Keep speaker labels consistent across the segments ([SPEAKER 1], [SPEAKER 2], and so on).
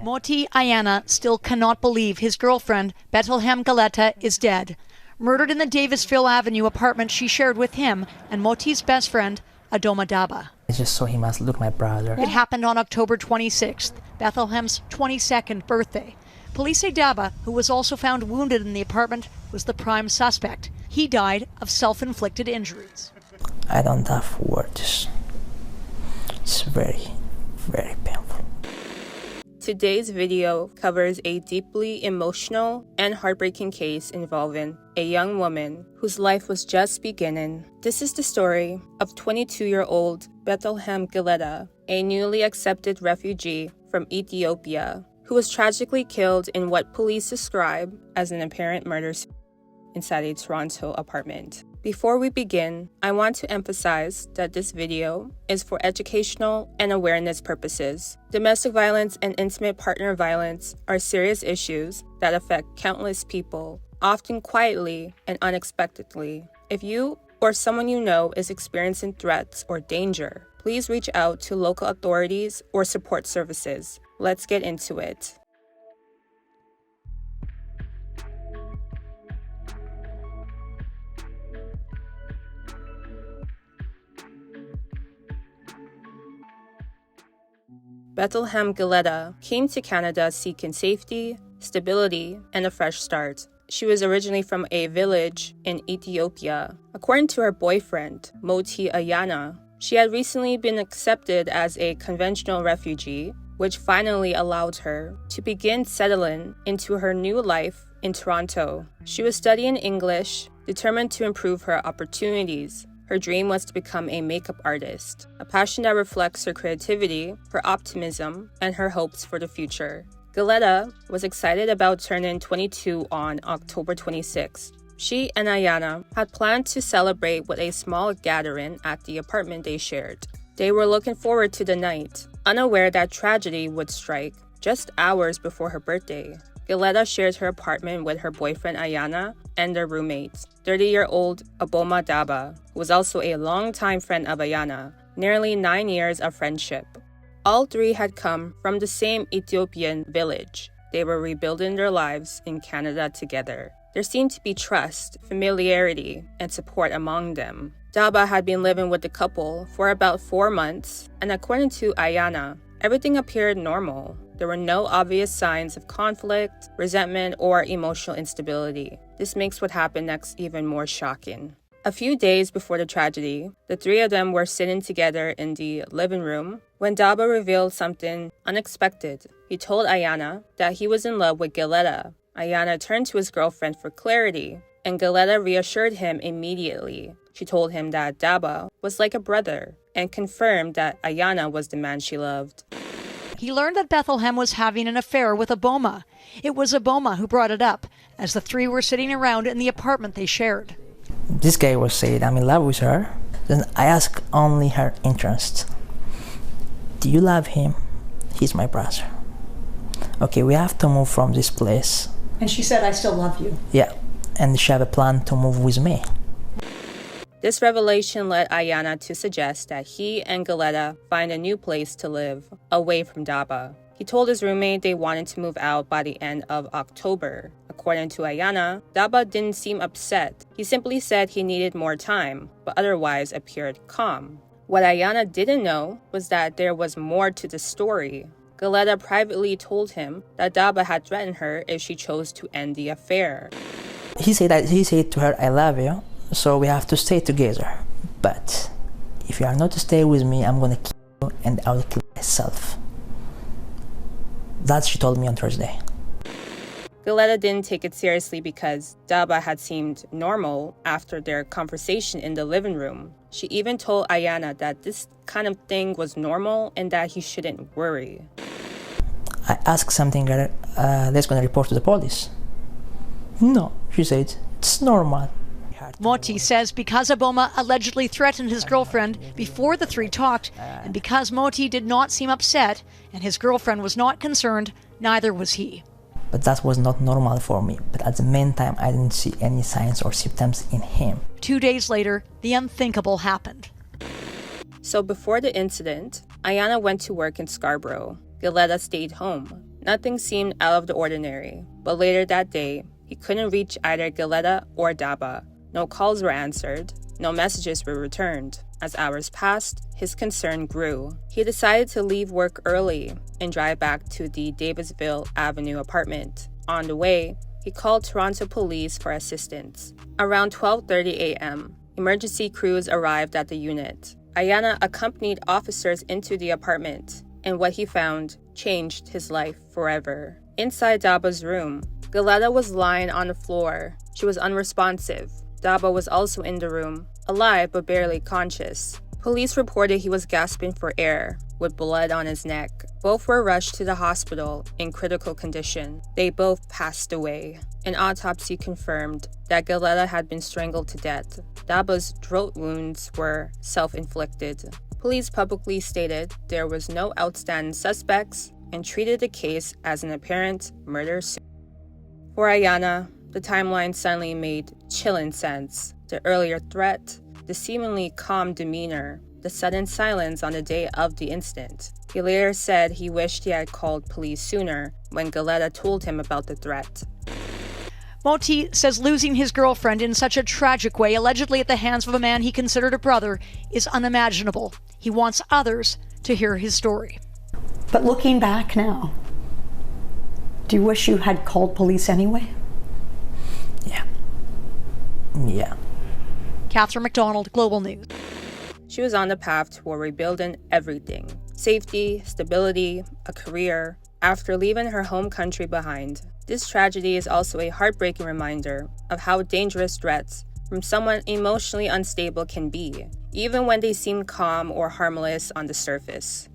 [SPEAKER 1] Moti Ayana still cannot believe his girlfriend, Bethelhem Geleta, is dead, murdered in the Davisville Avenue apartment she shared with him and Moti's best friend, Adoma Daba.
[SPEAKER 2] I just saw him as, look, my brother.
[SPEAKER 1] It happened on October 26th, Bethelhem's 22nd birthday. Police say Daba, who was also found wounded in the apartment, was the prime suspect. He died of self-inflicted injuries.
[SPEAKER 2] I don't have words. It's very, very painful.
[SPEAKER 3] Today's video covers a deeply emotional and heartbreaking case involving a young woman whose life was just beginning. This is the story of 22-year-old Bethelhem Geleta, a newly accepted refugee from Ethiopia, who was tragically killed in what police describe as an apparent murder inside a Toronto apartment. Before we begin, I want to emphasize that this video is for educational and awareness purposes. Domestic violence and intimate partner violence are serious issues that affect countless people, often quietly and unexpectedly. If you or someone you know is experiencing threats or danger, please reach out to local authorities or support services. Let's get into it. Bethelhem Geleta came to Canada seeking safety, stability, and a fresh start. She was originally from a village in Ethiopia. According to her boyfriend, Moti Ayana, she had recently been accepted as a conventional refugee, which finally allowed her to begin settling into her new life in Toronto. She was studying English, determined to improve her opportunities. Her dream was to become a makeup artist, a passion that reflects her creativity, her optimism, and her hopes for the future. Geleta was excited about turning 22 on October 26. She and Ayana had planned to celebrate with a small gathering at the apartment they shared. They were looking forward to the night, unaware that tragedy would strike just hours before her birthday. Geleta shared her apartment with her boyfriend Ayana and their roommates, 30-year-old Adoma Daba, who was also a longtime friend of Ayana, nearly 9 years of friendship. All three had come from the same Ethiopian village. They were rebuilding their lives in Canada together. There seemed to be trust, familiarity, and support among them. Daba had been living with the couple for about 4 months, and according to Ayana, everything appeared normal. There were no obvious signs of conflict, resentment, or emotional instability. This makes what happened next even more shocking. A few days before the tragedy, the three of them were sitting together in the living room when Daba revealed something unexpected. He told Ayana that he was in love with Geleta. Ayana turned to his girlfriend for clarity, and Geleta reassured him immediately. She told him that Daba was like a brother and confirmed that Ayana was the man she loved.
[SPEAKER 1] He learned that Bethelhem was having an affair with Adoma. It was Adoma who brought it up, as the three were sitting around in the apartment they shared.
[SPEAKER 2] This guy was saying, I'm in love with her. Then I asked only her interest. Do you love him? He's my brother. Okay, we have to move from this place.
[SPEAKER 1] And she said, I still love you.
[SPEAKER 2] Yeah, and she had a plan to move with me.
[SPEAKER 3] This revelation led Ayana to suggest that he and Geleta find a new place to live, away from Daba. He told his roommate they wanted to move out by the end of October. According to Ayana, Daba didn't seem upset. He simply said he needed more time, but otherwise appeared calm. What Ayana didn't know was that there was more to the story. Geleta privately told him that Daba had threatened her if she chose to end the affair.
[SPEAKER 2] He said to her, I love you. So we have to stay together. But if you are not to stay with me, I'm gonna kill you and I will kill myself. That she told me on Thursday.
[SPEAKER 3] Geleta didn't take it seriously because Daba had seemed normal after their conversation in the living room. She even told Ayana that this kind of thing was normal and that he shouldn't worry.
[SPEAKER 2] I asked something, let's gonna report to the police. No, she said, it's normal.
[SPEAKER 1] Moti says because Adoma allegedly threatened his girlfriend before the three talked, and because Moti did not seem upset and his girlfriend was not concerned, neither was he.
[SPEAKER 2] But that was not normal for me. But at the meantime, I didn't see any signs or symptoms in him.
[SPEAKER 1] 2 days later, the unthinkable happened.
[SPEAKER 3] So before the incident, Ayana went to work in Scarborough. Geleta stayed home. Nothing seemed out of the ordinary, but later that day, he couldn't reach either Geleta or Daba. No calls were answered, no messages were returned. As hours passed, his concern grew. He decided to leave work early and drive back to the Davisville Avenue apartment. On the way, he called Toronto police for assistance. Around 12:30 a.m., emergency crews arrived at the unit. Ayana accompanied officers into the apartment, and what he found changed his life forever. Inside Daba's room, Geleta was lying on the floor. She was unresponsive. Daba was also in the room, alive but barely conscious. Police reported he was gasping for air, with blood on his neck. Both were rushed to the hospital in critical condition. They both passed away. An autopsy confirmed that Geleta had been strangled to death. Daba's throat wounds were self-inflicted. Police publicly stated there was no outstanding suspects and treated the case as an apparent murder suit. For Ayana, the timeline suddenly made chilling sense. The earlier threat, the seemingly calm demeanor, the sudden silence on the day of the incident. He later said he wished he had called police sooner when Geleta told him about the threat.
[SPEAKER 1] Moti says losing his girlfriend in such a tragic way, allegedly at the hands of a man he considered a brother, is unimaginable. He wants others to hear his story.
[SPEAKER 4] But looking back now, do you wish you had called police anyway?
[SPEAKER 2] Yeah.
[SPEAKER 1] Catherine McDonald, Global News.
[SPEAKER 3] She was on the path toward rebuilding everything. Safety, stability, a career, after leaving her home country behind. This tragedy is also a heartbreaking reminder of how dangerous threats from someone emotionally unstable can be, even when they seem calm or harmless on the surface.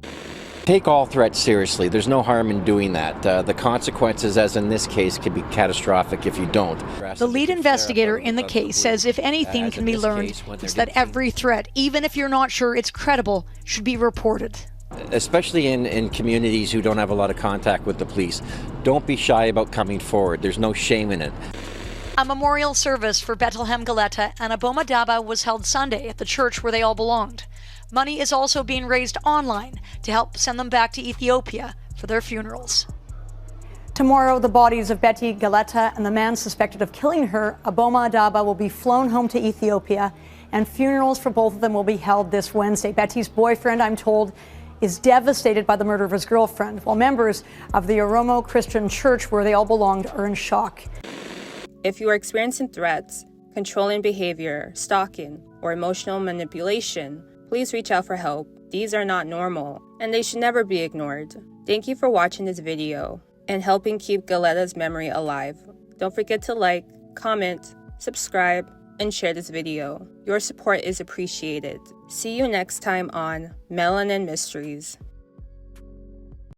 [SPEAKER 5] Take all threats seriously. There's no harm in doing that. The consequences, as in this case, can be catastrophic if you don't.
[SPEAKER 1] The lead investigator in the case says if anything can be learned, it's that every threat, even if you're not sure it's credible, should be reported.
[SPEAKER 5] Especially in communities who don't have a lot of contact with the police. Don't be shy about coming forward. There's no shame in it.
[SPEAKER 1] A memorial service for Bethelhem, Geleta, and Aboma Daba was held Sunday at the church where they all belonged. Money is also being raised online to help send them back to Ethiopia for their funerals.
[SPEAKER 4] Tomorrow, the bodies of Betty Geleta and the man suspected of killing her, Aboma Daba, will be flown home to Ethiopia, and funerals for both of them will be held this Wednesday. Betty's boyfriend, I'm told, is devastated by the murder of his girlfriend, while members of the Oromo Christian Church, where they all belonged, are in shock.
[SPEAKER 3] If you are experiencing threats, controlling behavior, stalking, or emotional manipulation, please reach out for help. These are not normal, and they should never be ignored. Thank you for watching this video and helping keep Geleta's memory alive. Don't forget to like, comment, subscribe, and share this video. Your support is appreciated. See you next time on Melanin Mysteries.